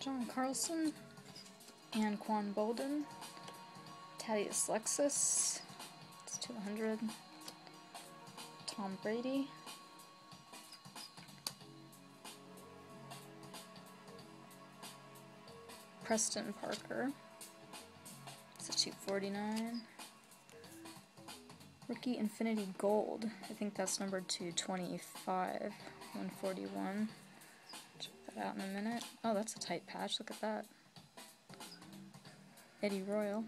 John Carlson, Anquan Bolden, Thaddeus Lexus, it's 200, Tom Brady, Preston Parker, it's a 249, Rookie Infinity Gold, I think that's numbered to 25, 141, check that out in a minute. Oh, that's a tight patch, look at that. Eddie Royal,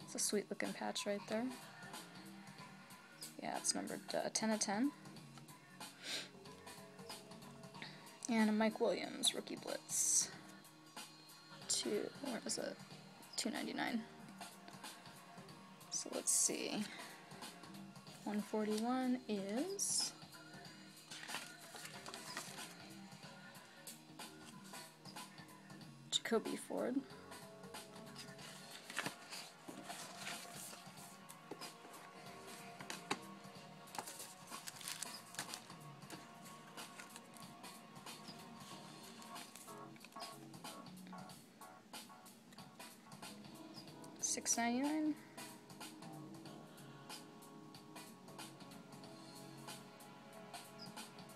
it's a sweet looking patch right there. Yeah, it's numbered 10 of 10. And a Mike Williams Rookie Blitz. Where is it? $2.99. So let's see. 141 is Jacoby Ford. $6.99.